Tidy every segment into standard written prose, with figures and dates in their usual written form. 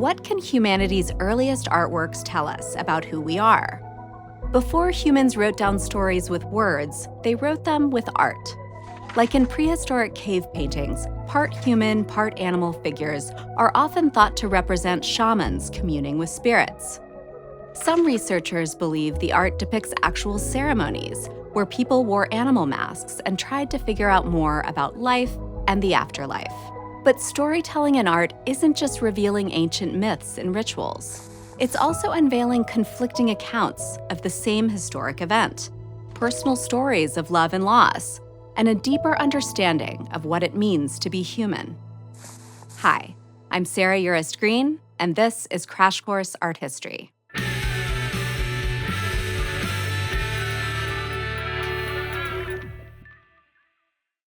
What can humanity's earliest artworks tell us about who we are? Before humans wrote down stories with words, they wrote them with art. Like in prehistoric cave paintings, part human, part animal figures are often thought to represent shamans communing with spirits. Some researchers believe the art depicts actual ceremonies, where people wore animal masks and tried to figure out more about life and the afterlife. But storytelling in art isn't just revealing ancient myths and rituals. It's also unveiling conflicting accounts of the same historic event, personal stories of love and loss, and a deeper understanding of what it means to be human. Hi, I'm Sarah Urist Green, and this is Crash Course Art History.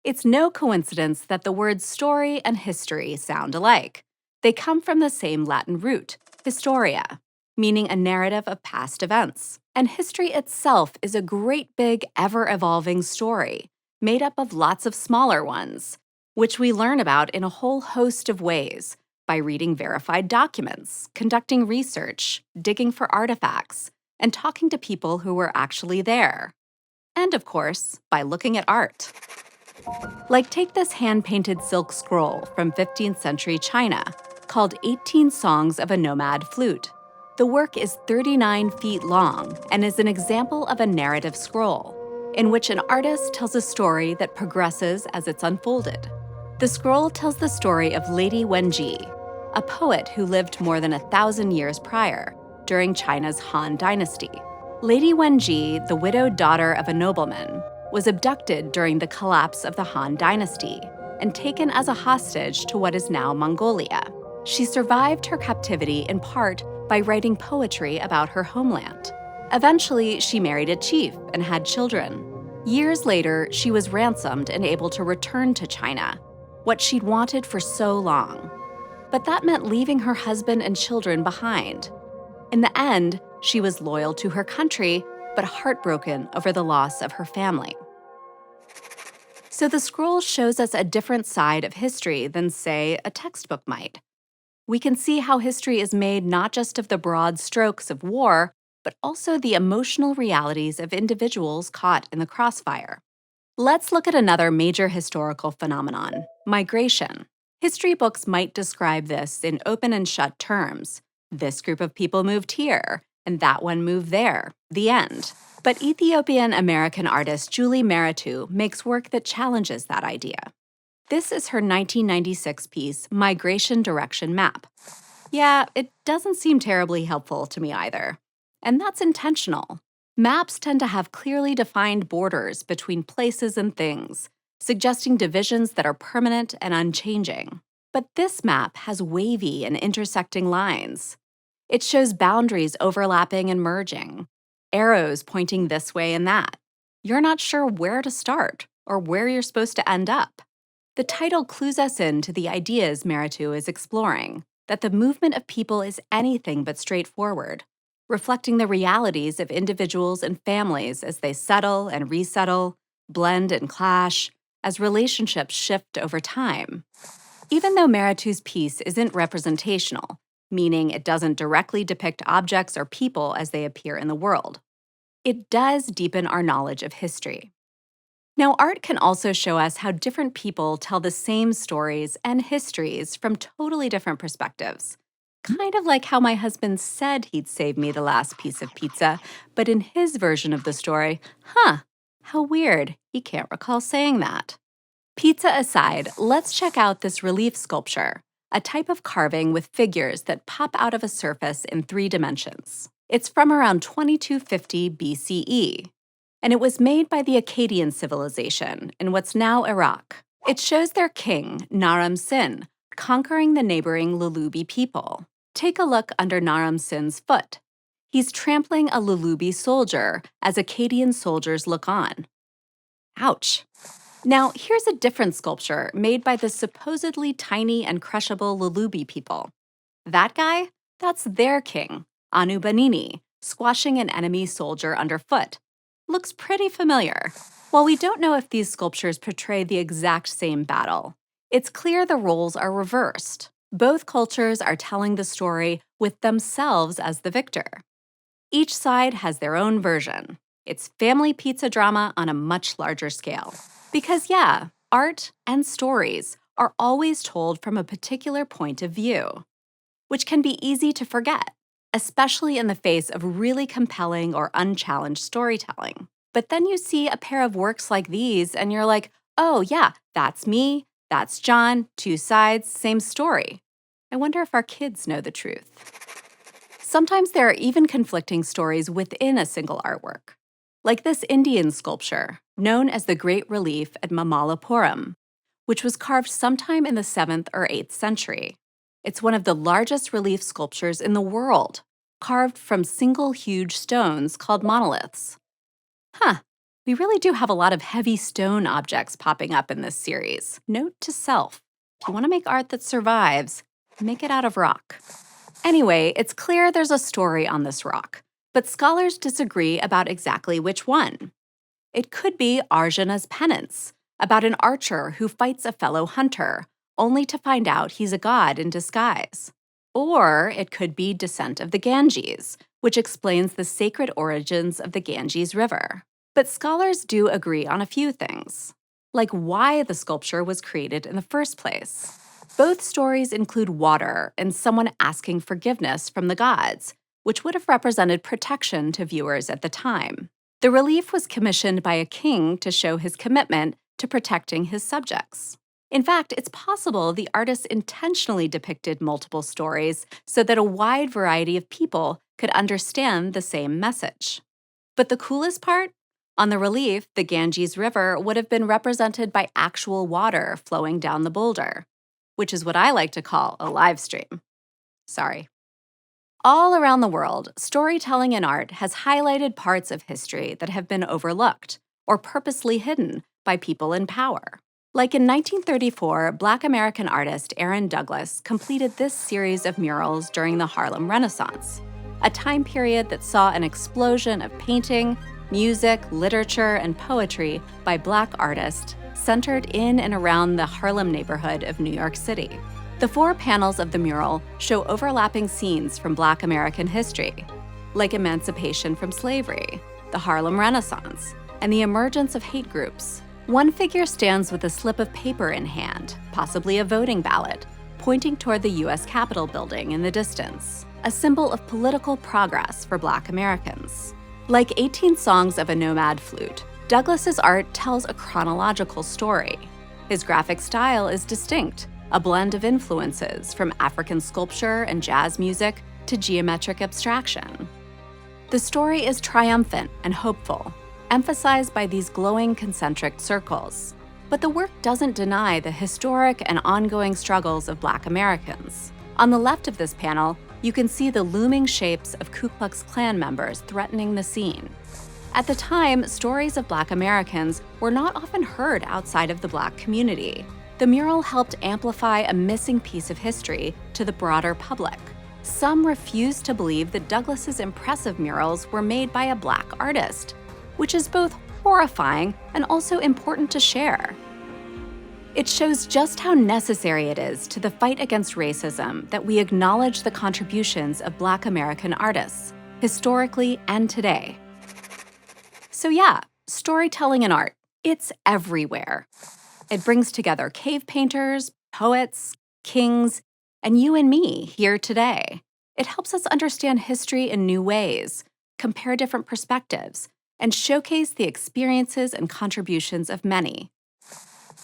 It's no coincidence that the words story and history sound alike. They come from the same Latin root, historia, meaning a narrative of past events. And history itself is a great big, ever-evolving story, made up of lots of smaller ones, which we learn about in a whole host of ways, by reading verified documents, conducting research, digging for artifacts, and talking to people who were actually there. And of course, by looking at art. Like take this hand-painted silk scroll from 15th century China, called 18 Songs of a Nomad Flute. The work is 39 feet long and is an example of a narrative scroll, in which an artist tells a story that progresses as it's unfolded. The scroll tells the story of Lady Wenji, a poet who lived more than 1,000 years prior, during China's Han Dynasty. Lady Wenji, the widowed daughter of a nobleman, was abducted during the collapse of the Han Dynasty and taken as a hostage to what is now Mongolia. She survived her captivity in part by writing poetry about her homeland. Eventually, she married a chief and had children. Years later, she was ransomed and able to return to China, what she'd wanted for so long. But that meant leaving her husband and children behind. In the end, she was loyal to her country, but heartbroken over the loss of her family. So the scroll shows us a different side of history than, say, a textbook might. We can see how history is made not just of the broad strokes of war, but also the emotional realities of individuals caught in the crossfire. Let's look at another major historical phenomenon, migration. History books might describe this in open and shut terms. This group of people moved here, and that one moved there, the end. But Ethiopian-American artist Julie Meritu makes work that challenges that idea. This is her 1996 piece, Migration Direction Map. Yeah, it doesn't seem terribly helpful to me either. And that's intentional. Maps tend to have clearly defined borders between places and things, suggesting divisions that are permanent and unchanging. But this map has wavy and intersecting lines. It shows boundaries overlapping and merging, arrows pointing this way and that. You're not sure where to start or where you're supposed to end up. The title clues us in to the ideas Meritu is exploring, that the movement of people is anything but straightforward, reflecting the realities of individuals and families as they settle and resettle, blend and clash, as relationships shift over time. Even though Meritu's piece isn't representational, meaning it doesn't directly depict objects or people as they appear in the world, it does deepen our knowledge of history. Now, art can also show us how different people tell the same stories and histories from totally different perspectives. Kind of like how my husband said he'd save me the last piece of pizza, but in his version of the story, how weird, he can't recall saying that. Pizza aside, let's check out this relief sculpture, a type of carving with figures that pop out of a surface in 3 dimensions. It's from around 2250 BCE, and it was made by the Akkadian civilization in what's now Iraq. It shows their king, Naram Sin, conquering the neighboring Lulubi people. Take a look under Naram Sin's foot. He's trampling a Lulubi soldier as Akkadian soldiers look on. Ouch. Now, here's a different sculpture made by the supposedly tiny and crushable Lulubi people. That guy? That's their king, Anu Banini, squashing an enemy soldier underfoot. Looks pretty familiar. While we don't know if these sculptures portray the exact same battle, it's clear the roles are reversed. Both cultures are telling the story with themselves as the victor. Each side has their own version. It's family pizza drama on a much larger scale. Because yeah, art and stories are always told from a particular point of view, which can be easy to forget, especially in the face of really compelling or unchallenged storytelling. But then you see a pair of works like these and you're like, oh yeah, that's me, that's John, two sides, same story. I wonder if our kids know the truth. Sometimes there are even conflicting stories within a single artwork, like this Indian sculpture, known as the Great Relief at Mamallapuram, which was carved sometime in the 7th or 8th century. It's one of the largest relief sculptures in the world, carved from single huge stones called monoliths. We really do have a lot of heavy stone objects popping up in this series. Note to self, if you want to make art that survives, make it out of rock. Anyway, it's clear there's a story on this rock, but scholars disagree about exactly which one. It could be Arjuna's penance, about an archer who fights a fellow hunter, only to find out he's a god in disguise. Or it could be Descent of the Ganges, which explains the sacred origins of the Ganges River. But scholars do agree on a few things, like why the sculpture was created in the first place. Both stories include water and someone asking forgiveness from the gods, which would have represented protection to viewers at the time. The relief was commissioned by a king to show his commitment to protecting his subjects. In fact, it's possible the artist intentionally depicted multiple stories so that a wide variety of people could understand the same message. But the coolest part? On the relief, the Ganges River would have been represented by actual water flowing down the boulder, which is what I like to call a live stream. Sorry. All around the world, storytelling in art has highlighted parts of history that have been overlooked or purposely hidden by people in power. Like in 1934, Black American artist Aaron Douglas completed this series of murals during the Harlem Renaissance, a time period that saw an explosion of painting, music, literature, and poetry by Black artists centered in and around the Harlem neighborhood of New York City. The 4 panels of the mural show overlapping scenes from Black American history, like emancipation from slavery, the Harlem Renaissance, and the emergence of hate groups. One figure stands with a slip of paper in hand, possibly a voting ballot, pointing toward the U.S. Capitol building in the distance, a symbol of political progress for Black Americans. Like 18 Songs of a Nomad Flute, Douglas's art tells a chronological story. His graphic style is distinct, a blend of influences from African sculpture and jazz music to geometric abstraction. The story is triumphant and hopeful, emphasized by these glowing concentric circles. But the work doesn't deny the historic and ongoing struggles of Black Americans. On the left of this panel, you can see the looming shapes of Ku Klux Klan members threatening the scene. At the time, stories of Black Americans were not often heard outside of the Black community. The mural helped amplify a missing piece of history to the broader public. Some refused to believe that Douglas's impressive murals were made by a Black artist, which is both horrifying and also important to share. It shows just how necessary it is to the fight against racism that we acknowledge the contributions of Black American artists, historically and today. So yeah, storytelling in art, it's everywhere. It brings together cave painters, poets, kings, and you and me here today. It helps us understand history in new ways, compare different perspectives, and showcase the experiences and contributions of many.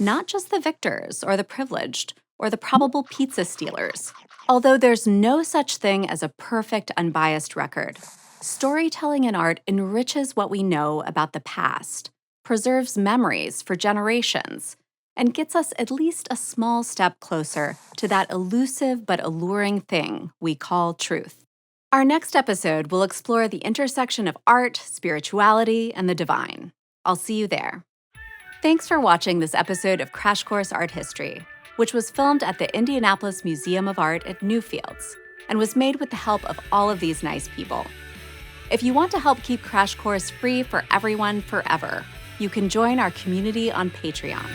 Not just the victors or the privileged or the probable pizza stealers. Although there's no such thing as a perfect, unbiased record, storytelling in art enriches what we know about the past, preserves memories for generations, and gets us at least a small step closer to that elusive but alluring thing we call truth. Our next episode will explore the intersection of art, spirituality, and the divine. I'll see you there. Thanks for watching this episode of Crash Course Art History, which was filmed at the Indianapolis Museum of Art at Newfields and was made with the help of all of these nice people. If you want to help keep Crash Course free for everyone forever, you can join our community on Patreon.